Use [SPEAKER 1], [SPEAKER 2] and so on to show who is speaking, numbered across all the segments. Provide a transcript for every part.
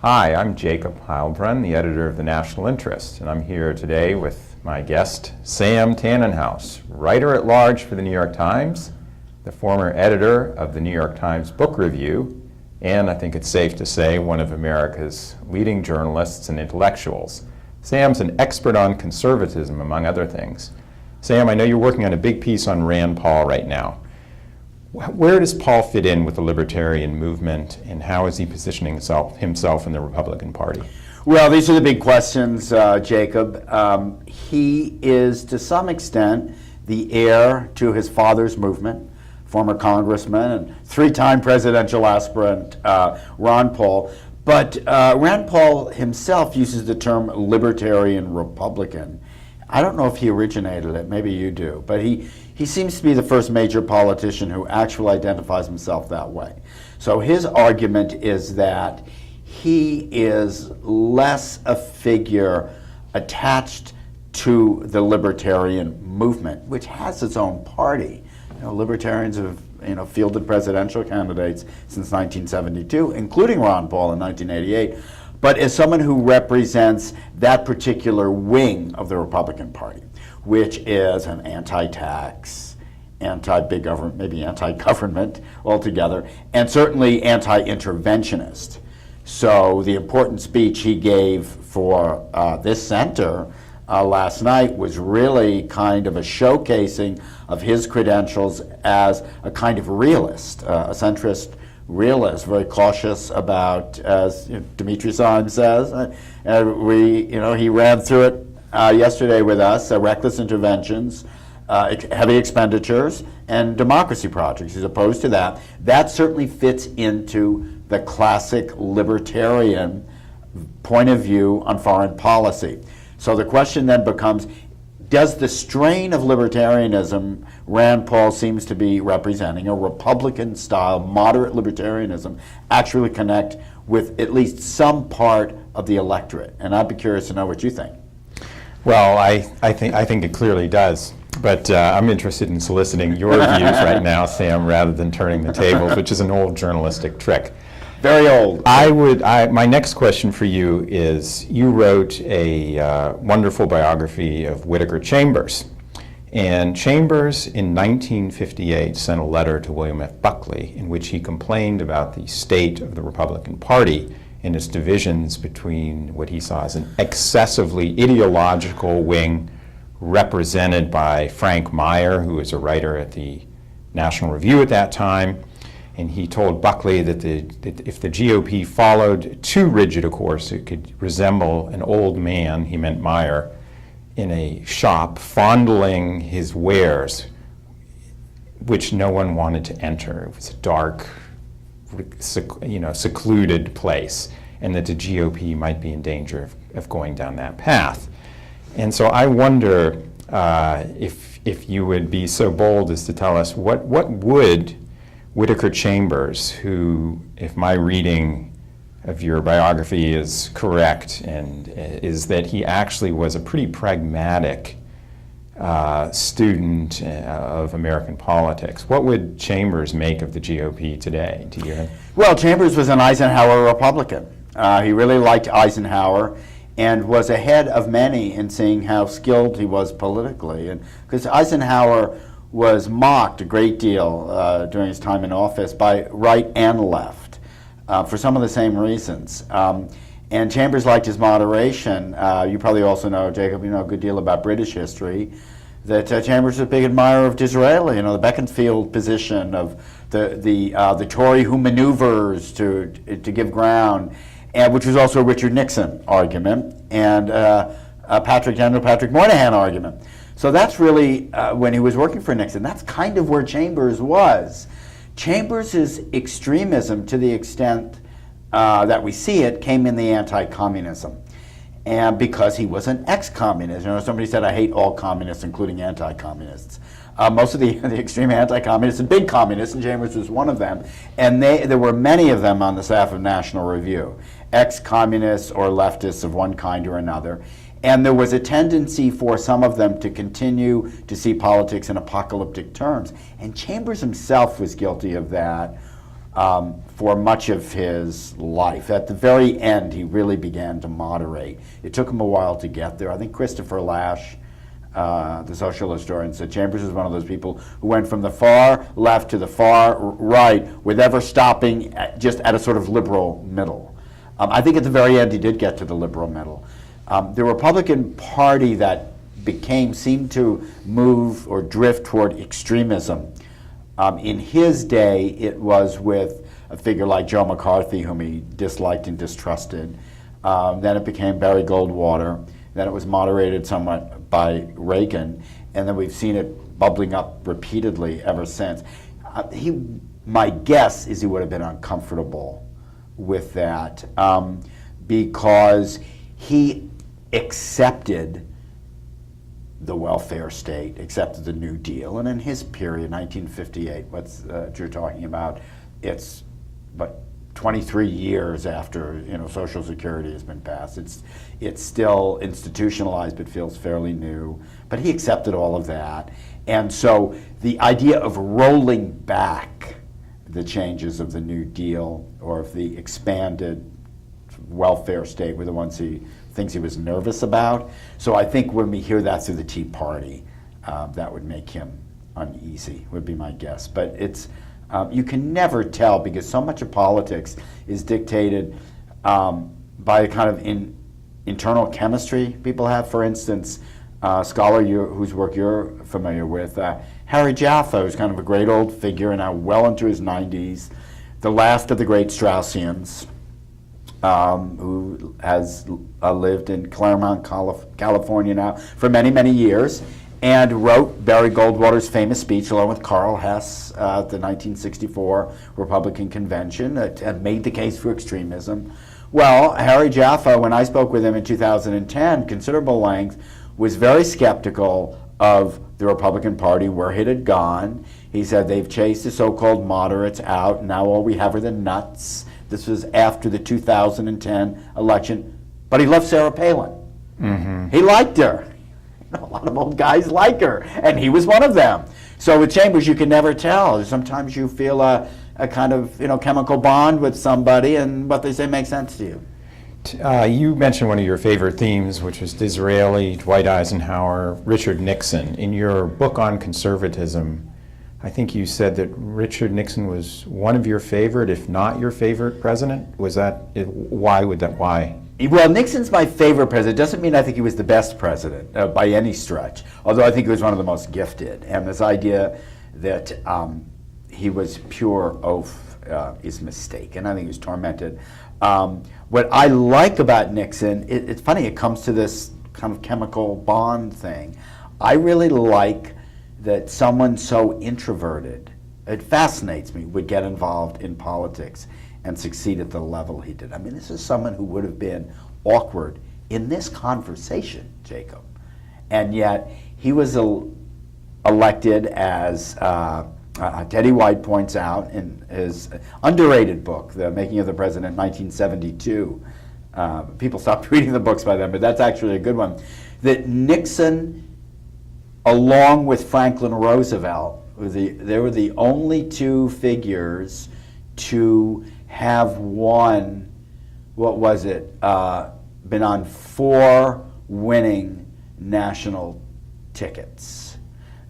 [SPEAKER 1] Hi, I'm Jacob Heilbrunn, the editor of the National Interest, and I'm here today with my guest, Sam Tanenhaus, writer-at-large for the New York Times, the former editor of the New York Times Book Review, and I think it's safe to say one of America's leading journalists and intellectuals. Sam's an expert on conservatism, among other things. Sam, I know you're working on a big piece on Rand Paul right now. Where does Paul fit in with the libertarian movement, and how is he positioning himself in the Republican Party?
[SPEAKER 2] Well, these are the big questions, Jacob. He is, to some extent, the heir to his father's movement, former congressman and three-time presidential aspirant Ron Paul. But Rand Paul himself uses the term libertarian Republican. I don't know if he originated it, maybe you do, but he seems to be the first major politician who actually identifies himself that way. So his argument is that he is less a figure attached to the libertarian movement, which has its own party. Libertarians have fielded presidential candidates since 1972, including Ron Paul in 1988. But as someone who represents that particular wing of the Republican Party, which is an anti-tax, anti-big government, maybe anti-government altogether, and certainly anti-interventionist. So the important speech he gave for this center last night was really kind of a showcasing of his credentials as a kind of realist, a centrist realist, very cautious about, as Dimitri Syme says, he ran through it yesterday with us, reckless interventions, heavy expenditures, and democracy projects. He's opposed to that. That certainly fits into the classic libertarian point of view on foreign policy. So the question then becomes, does the strain of libertarianism Rand Paul seems to be representing, a Republican-style moderate libertarianism, actually connect with at least some part of the electorate? And I'd be curious to know what you think.
[SPEAKER 1] Well, I think it clearly does, but I'm interested in soliciting your views right now, Sam, rather than turning the tables, which is an old journalistic trick.
[SPEAKER 2] Very old.
[SPEAKER 1] My next question for you is, you wrote a wonderful biography of Whittaker Chambers. And Chambers, in 1958, sent a letter to William F. Buckley in which he complained about the state of the Republican Party and its divisions between what he saw as an excessively ideological wing represented by Frank Meyer, who was a writer at the National Review at that time. And he told Buckley that if the GOP followed too rigid a course, it could resemble an old man, he meant Meyer, in a shop fondling his wares, which no one wanted to enter. It was a dark, secluded place, and that the GOP might be in danger of going down that path. And so I wonder if you would be so bold as to tell us what would Whittaker Chambers, who, if my reading of your biography is correct, and is that he actually was a pretty pragmatic student of American politics. What would Chambers make of the GOP today? Do you?
[SPEAKER 2] Well, Chambers was an Eisenhower Republican. He really liked Eisenhower and was ahead of many in seeing how skilled he was politically. And because Eisenhower was mocked a great deal during his time in office by right and left for some of the same reasons. And Chambers liked his moderation. You probably also know, Jacob, a good deal about British history, that Chambers was a big admirer of Disraeli, the Beaconsfield position of the Tory who maneuvers to give ground, and which was also a Richard Nixon argument, and General Patrick Moynihan argument. So that's really, when he was working for Nixon, that's kind of where Chambers was. Chambers' extremism, to the extent that we see it, came in the anti-communism. And because he was an ex-communist. Somebody said, I hate all communists, including anti-communists. Most of the extreme anti-communists and big communists, and Chambers was one of them. And there were many of them on the staff of National Review, ex-communists or leftists of one kind or another. And there was a tendency for some of them to continue to see politics in apocalyptic terms. And Chambers himself was guilty of that. for much of his life. At the very end, he really began to moderate. It took him a while to get there. I think Christopher Lasch, the social historian, said Chambers is one of those people who went from the far left to the far right with ever stopping just at a sort of liberal middle. I think at the very end he did get to the liberal middle. The Republican Party that seemed to move or drift toward extremism. In his day, it was with a figure like Joe McCarthy, whom he disliked and distrusted. Then it became Barry Goldwater. Then it was moderated somewhat by Reagan. And then we've seen it bubbling up repeatedly ever since. My guess is he would have been uncomfortable with that because he accepted the welfare state, accepted the New Deal, and in his period, 1958, you're talking about, it's 23 years after Social Security has been passed. It's still institutionalized, but feels fairly new. But he accepted all of that, and so the idea of rolling back the changes of the New Deal or of the expanded welfare state were the ones things he was nervous about. So I think when we hear that through the Tea Party, that would make him uneasy, would be my guess. But it's you can never tell because so much of politics is dictated by a kind of internal chemistry people have. For instance, a scholar whose work you're familiar with, Harry Jaffa, who's kind of a great old figure now well into his 90s, the last of the great Straussians, who has lived in Claremont, California now for many, many years, and wrote Barry Goldwater's famous speech along with Carl Hess at the 1964 Republican Convention and made the case for extremism. Well, Harry Jaffa, when I spoke with him in 2010, considerable length, was very skeptical of the Republican Party, where it had gone. He said they've chased the so-called moderates out, now all we have are the nuts. This was after the 2010 election, but he loved Sarah Palin. Mm-hmm. He liked her. A lot of old guys like her, and he was one of them. So with Chambers, you can never tell. Sometimes you feel a kind of chemical bond with somebody, and what they say makes sense to you.
[SPEAKER 1] You mentioned one of your favorite themes, which was Disraeli, Dwight Eisenhower, Richard Nixon. In your book on conservatism, I think you said that Richard Nixon was one of your favorite, if not your favorite president. Was that, why? Well,
[SPEAKER 2] Nixon's my favorite president. It doesn't mean I think he was the best president by any stretch, although I think he was one of the most gifted. And this idea that he was pure oaf is mistaken. I think he was tormented. What I like about Nixon, it's funny, it comes to this kind of chemical bond thing. I really like that someone so introverted, it fascinates me, would get involved in politics and succeed at the level he did. I mean, this is someone who would have been awkward in this conversation, Jacob. And yet, he was elected as Teddy White points out in his underrated book, The Making of the President, 1972. People stopped reading the books by then, but that's actually a good one. That Nixon, along with Franklin Roosevelt, they were the only two figures to have won, been on 4 winning national tickets.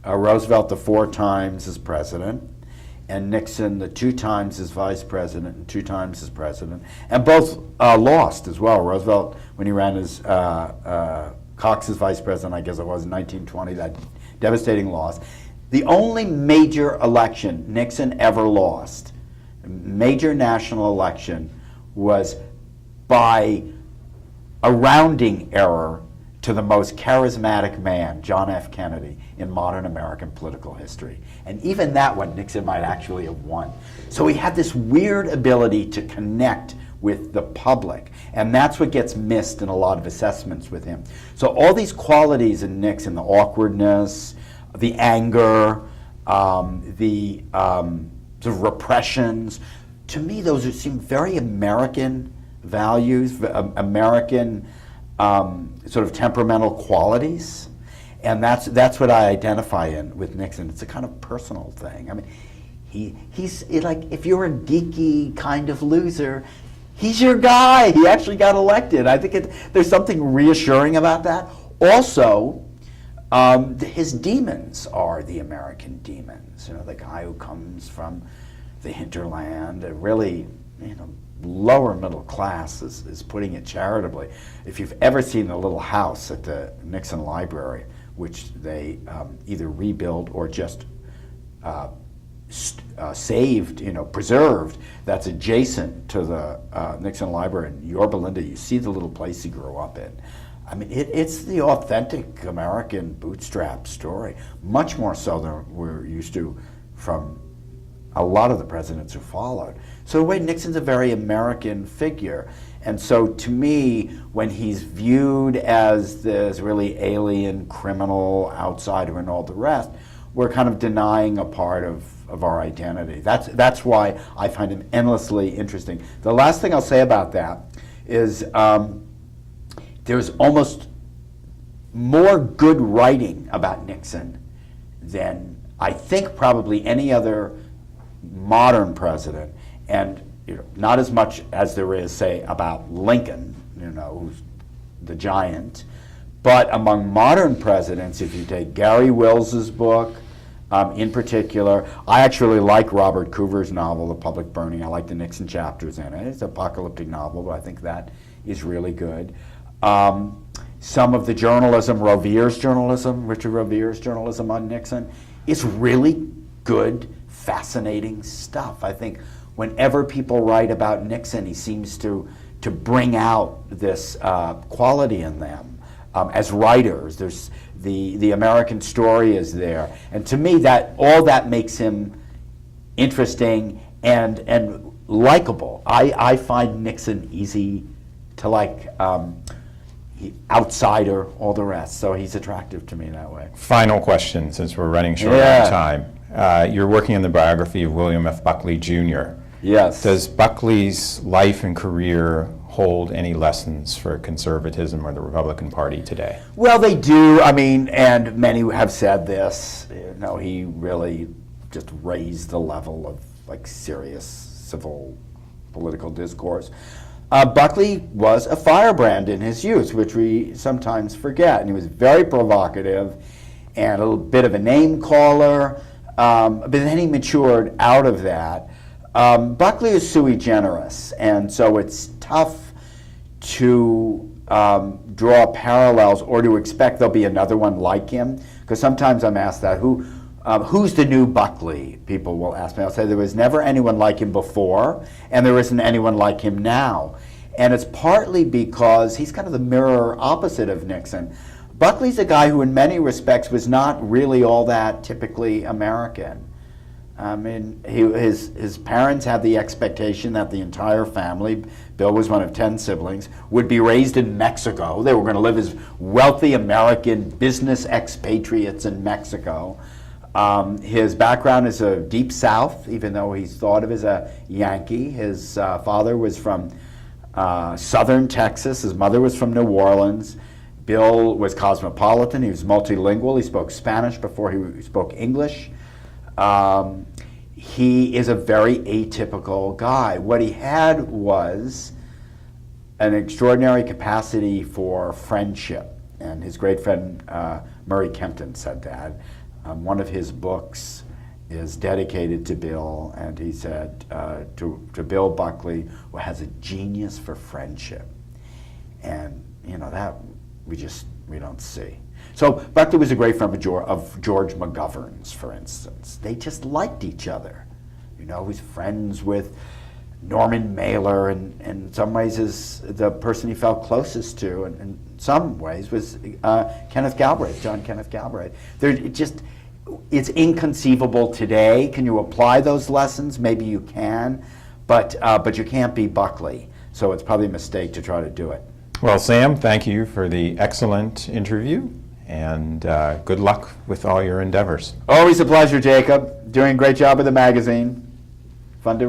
[SPEAKER 2] Roosevelt the 4 times as president, and Nixon the 2 times as vice president and 2 times as president, and both lost as well. Roosevelt, when he ran as Cox as vice president, I guess it was in 1920, that devastating loss. The only major election Nixon ever lost, major national election, was by a rounding error to the most charismatic man, John F. Kennedy, in modern American political history. And even that one, Nixon might actually have won. So he had this weird ability to connect with the public, and that's what gets missed in a lot of assessments with him. So all these qualities in Nixon, the awkwardness, the anger, the sort of repressions, to me those seem very American values, American sort of temperamental qualities, and that's what I identify with Nixon. It's a kind of personal thing. I mean, he's like, if you're a geeky kind of loser, he's your guy. He actually got elected. I think there's something reassuring about that. Also, his demons are the American demons. You know, the guy who comes from the hinterland, really, lower middle class is putting it charitably. If you've ever seen the little house at the Nixon Library, which they either rebuilt or just saved, preserved, that's adjacent to the Nixon Library in Yorba Linda, you see the little place he grew up in. I mean, it's the authentic American bootstrap story, much more so than we're used to from a lot of the presidents who followed. So in a way, Nixon's a very American figure. And so to me, when he's viewed as this really alien, criminal, outsider and all the rest, we're kind of denying a part of our identity. That's why I find him endlessly interesting. The last thing I'll say about that is there's almost more good writing about Nixon than I think probably any other modern president, and not as much as there is, say, about Lincoln, who's the giant, but among modern presidents, if you take Gary Wills's book, in particular, I actually like Robert Coover's novel, The Public Burning. I like the Nixon chapters in it. It's an apocalyptic novel, but I think that is really good. Some of the journalism, Richard Revere's journalism on Nixon, is really good, fascinating stuff. I think whenever people write about Nixon, he seems to bring out this quality in them. As writers, there's the American story is there, and to me, all that makes him interesting and likable. I find Nixon easy to like. Outsider, all the rest. So he's attractive to me that way.
[SPEAKER 1] Final question, since we're running short on time. You're working on the biography of William F. Buckley, Jr.
[SPEAKER 2] Yes.
[SPEAKER 1] Does Buckley's life and career hold any lessons for conservatism or the Republican Party today?
[SPEAKER 2] Well, they do. I mean, and many have said this. He really just raised the level of like serious civil political discourse. Buckley was a firebrand in his youth, which we sometimes forget, and he was very provocative and a little bit of a name caller, but then he matured out of that. Buckley is sui generis, and so it's tough to draw parallels or to expect there'll be another one like him, because sometimes I'm asked that, who's the new Buckley? People will ask me. I'll say there was never anyone like him before, and there isn't anyone like him now. And it's partly because he's kind of the mirror opposite of Nixon. Buckley's a guy who in many respects was not really all that typically American. I mean, his parents had the expectation that the entire family, Bill was one of 10 siblings, would be raised in Mexico. They were going to live as wealthy American business expatriates in Mexico. His background is a deep South, even though he's thought of as a Yankee. His father was from southern Texas. His mother was from New Orleans. Bill was cosmopolitan. He was multilingual. He spoke Spanish before he spoke English. He is a very atypical guy. What he had was an extraordinary capacity for friendship. And his great friend Murray Kempton said that. One of his books is dedicated to Bill, and he said to Bill Buckley, who has a genius for friendship. And that we don't see. So Buckley was a great friend of George McGovern's, for instance. They just liked each other. He was friends with Norman Mailer, and in some ways is the person he felt closest to, and in some ways was Kenneth Galbraith, John Kenneth Galbraith. It's inconceivable today. Can you apply those lessons? Maybe you can, but you can't be Buckley. So it's probably a mistake to try to do it.
[SPEAKER 1] Well, Sam, thank you for the excellent interview, and good luck with all your endeavors.
[SPEAKER 2] Always a pleasure, Jacob. Doing a great job with the magazine. Fun to